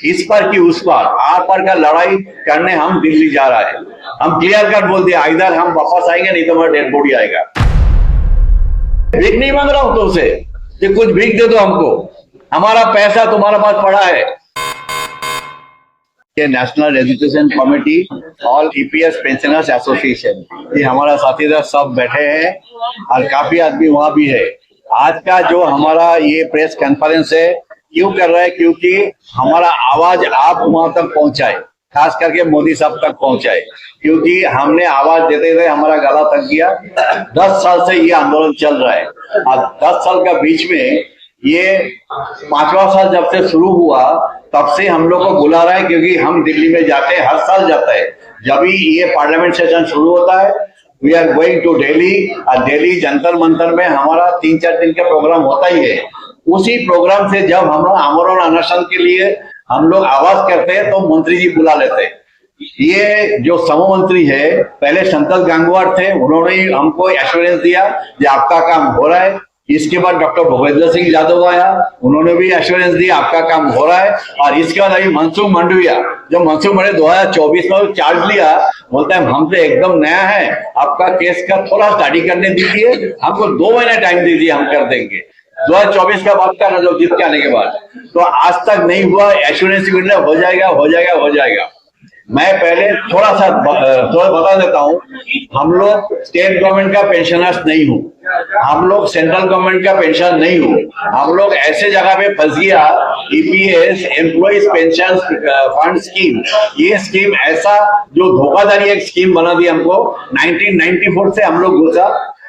इस पर की उस पर, आर पर का लड़ाई करने हम दिल्ली जा रहा है। हम क्लियर कट बोल दिया, इधर हम वापस आएंगे नहीं तो हमारा डेड बॉडी आएगा। भीख नहीं मांग रहा हूं तुमसे कि कुछ भीख दे दो हमको, हमारा पैसा तुम्हारे पास पड़ा है। National education committee all EPS pensioners association, ये हमारा साथीदार सब बैठे हैं और काफी आदमी वहां भी है। आज का जो हमारा ये प्रेस कॉन्फ्रेंस है क्यों कर रहा है, क्योंकि हमारा आवाज आप वहां तक पहुंचाए, खास करके मोदी साहब तक पहुंचाए, क्योंकि हमने आवाज देते हुए हमारा गला थक गया। 10 साल से ये आंदोलन चल रहा है और 10 साल का बीच में ये 5वां साल जब से शुरू हुआ तब से हम लोग को बुला रहा है, क्योंकि हम दिल्ली में जाते हैं, हर साल जाता है। जब भी ये पार्लियामेंट सेशन शुरू होता है we are going to Delhi, और दिल्ली जंतर मंतर में हमारा 3-4 दिन का प्रोग्राम होता ही है। उसी प्रोग्राम से जब हम लोग आमरण अनशन के लिए हम लोग आवाज करते हैं तो मंत्री जी बुला लेते हैं। ये जो समूह मंत्री है, पहले संतोष गंगवार थे, उन्होंने हमको एश्योरेंस दिया कि आपका काम हो रहा है। इसके बाद डॉक्टर भूपेंद्र सिंह यादव आया, उन्होंने भी एश्योरेंस दिया आपका काम हो रहा है। और इसके बाद अभी मनसुख मांडविया, जो मनसुख मांडविया 2024 में चार्ज लिया, बोलता है हम तो एकदम नया है, आपका केस का थोड़ा स्टडी करने दीजिए, हमको 2 महीना टाइम दीजिए, हम कर देंगे। 2024 का बात कर रहा, जीत के आने के बाद तो आज तक नहीं हुआ। एश्योरेंस हो जाएगा हो जाएगा हो जाएगा। मैं पहले थोड़ा बता देता हूँ, हम लोग स्टेट गवर्नमेंट का पेंशनर्स नहीं हूँ, हम लोग सेंट्रल गवर्नमेंट का पेंशन नहीं हूँ। हम लोग ऐसे जगह पे फंस गया, EPS employees pension fund scheme, ये स्कीम ऐसा जो धोखाधड़ी एक स्कीम बना दी हमको। 1994 से हम लोग घुसा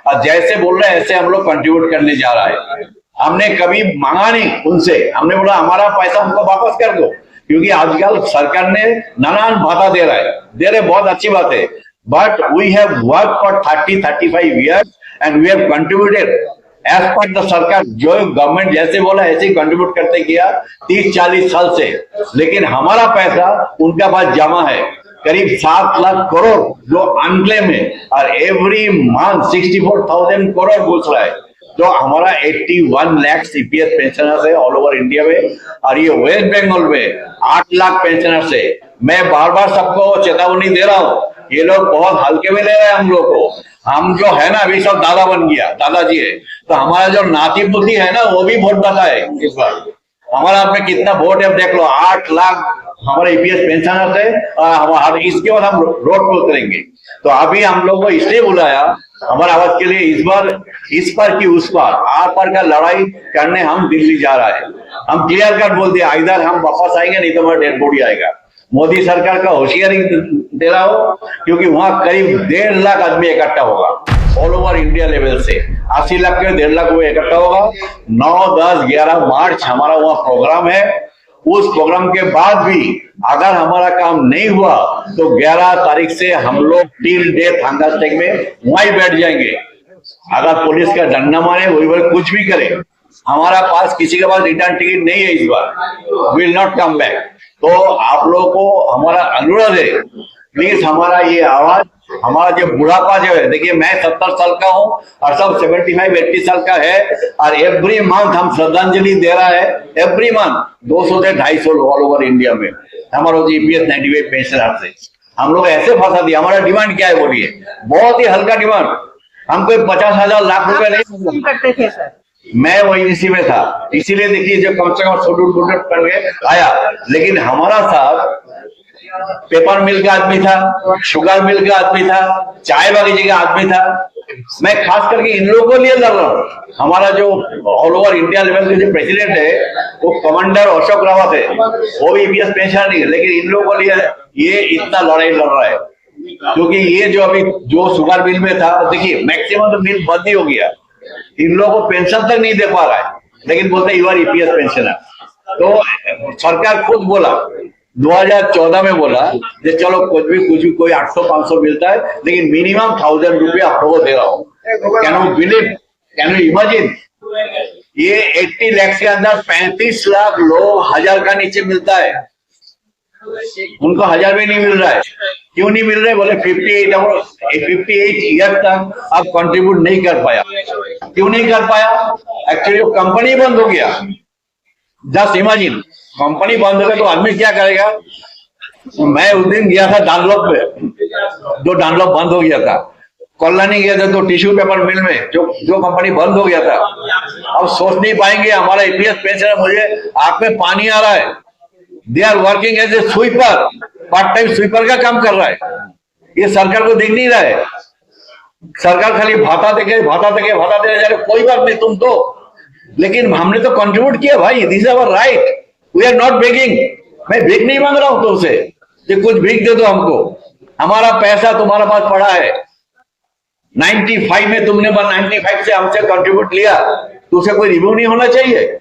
और जैसे बोल रहे हैं ऐसे हम लोग कंट्रीब्यूट करने जा रहा है। हमने कभी मांगा नहीं उनसे, हमने बोला हमारा पैसा हमको वापस कर दो, क्योंकि आजकल सरकार ने नाना भाता दे रहे, बहुत अच्छी बात है। But we have work for 30-35 years and we have contributed as per the सरकार। जो गवर्नमेंट जैसे बोला ऐसे ही कंट्रीब्यूट करते किया 30-40 साल से, लेकिन हमारा पैसा उनका पास जमा है करीब 7 लाख करोड़ जो अनक्लेम है, और एवरी मंथ 64,000 करोड़ घुस रहा है। तो हमारा 81 लाख सीपीएस पेंशनर्स है ऑल ओवर इंडिया में, और ये वेस्ट बंगाल में 8 लाख पेंशनर्स है। मैं बार बार सबको चेतावनी दे रहा हूँ, ये लोग बहुत हल्के में ले रहे हैं हम लोग को। हम जो है ना अभी सब दादा बन गया, दादाजी है, तो हमारा जो नाती पुती है ना वो भी वोट डाला है इस बार। हमारा आपने कितना वोट है देख लो, 8 लाख हमारे ईपीएस पेंशनर्स है, और इसके बाद हम रोड पे उतरेंगे। तो अभी हम लोग को इसलिए बुलाया हमारा आवाज के लिए, इस बार इस पर की उस पर, आर पर का लड़ाई करने हम दिल्ली जा रहा है। हम क्लियर कट बोल दिया, इधर हम वापस आएंगे नहीं तो हमारा डेड बॉडी आएगा। मोदी सरकार का होशियारी दे रहा हो, क्योंकि वहां करीब 1.5 लाख आदमी इकट्ठा होगा ऑल ओवर इंडिया लेवल से। 80 लाख के 1.5 लाख वो इकट्ठा होगा। 9, 10, 11 मार्च हमारा वहां प्रोग्राम है। उस प्रोग्राम के बाद भी अगर हमारा काम नहीं हुआ तो 11 तारीख से हम लोग टिल डेथ हंगर स्ट्राइक में वहीं बैठ जाएंगे। अगर पुलिस का डंडा मारे, वही कुछ भी करे, हमारा पास किसी के पास रिटर्न टिकट नहीं है इस बार, विल नॉट कम बैक। तो आप लोगों को हमारा अनुरोध है, प्लीज हमारा ये आवाज, हमारा जो बुढ़ापा जो है, देखिए मैं 70 साल का हूँ और सब 75-80 साल का है, और एवरी मंथ हम श्रद्धांजलि दे रहा है। एवरी मंथ 200 से 250 ऑल ओवर इंडिया में हमारा ईपीएस 95 पेंशन से हम लोग ऐसे फंसा दिया। हमारा डिमांड क्या है बोलिए, बहुत ही हल्का डिमांड। हम कोई 50,000 लाख रुपए नहीं करते थे सर, मैं वही इसी में था, इसीलिए देखिए जो कम से कम सुडुट करके आया। लेकिन हमारा साथ पेपर मिल का आदमी था, शुगर मिल का आदमी था, चाय बगीचे का आदमी था। मैं खास करके इन लोगों को लिए लड़ रहा हूँ। हमारा जो ऑल ओवर इंडिया लेवल के जो प्रेसिडेंट है वो कमांडर अशोक रावत है, वो भी ईपीएस पेंशन नहीं है, लेकिन इन लोगों को लिए ये इतना लड़ाई लड़ रहा है। क्योंकि ये जो अभी जो शुगर मिल में था, देखिए मैक्सिमम तो मिल बंद ही हो गया, इन लोगों को पेंशन तक नहीं दे पा रहा है, लेकिन बोलते यू आर ईपीएस पेंशनर। तो सरकार खुद बोला 2014 में बोला कि चलो कुछ भी कोई 800-500 मिलता है, लेकिन मिनिमम 1000 रुपया आप लोगों को दे रहा हूँ। Can you believe, can you imagine, ये 80 लाख के अंदर 35 लाख लोग 1000 का नीचे मिलता है, उनको 1000 भी नहीं मिल रहा है। क्यों नहीं मिल रहे बोले 58 ईयर तक आप कंट्रीब्यूट नहीं कर पाया। क्यों नहीं कर पाया? एक्चुअली कंपनी बंद हो गया। जस्ट इमेजिन, कंपनी बंद होगा तो आदमी क्या करेगा? मैं उस दिन गया था डानलॉप में, जो डानलॉप बंद हो गया था। कल्याणी गया था तो टिश्यू पेपर मिल में जो कंपनी बंद हो गया था। अब सोच नहीं पाएंगे हमारा ईपीएस पेंशनर, मुझे आंख में पानी आ रहा है। They are working as a sweeper, part time sweeper का काम कर रहा है। ये सरकार को देख नहीं रहा है। सरकार खाली भाता देके जा रहे, कोई बात नहीं तुम दो, लेकिन हमने तो कंट्रीब्यूट किया भाई। This is our right, we are not begging. मैं भीख नहीं मांग रहा हूं तुमसे कि कुछ भीख दे दो हमको। हमारा पैसा तुम्हारे पास पड़ा है। 95 में तुमने 95 से हमसे कंट्रीब्यूट लिया, तो उसे कोई रिव्यू नहीं होना चाहिए।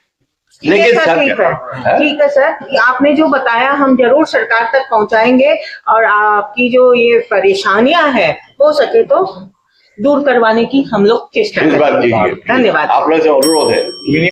लेकिन ठीक है सर, आपने जो बताया हम जरूर सरकार तक पहुंचाएंगे और आपकी जो ये परेशानियां हैं हो सके तो दूर करवाने की हम लोग चेष्टा करेंगे। धन्यवाद। धन्यवाद। आप लोग से अनुरोध है।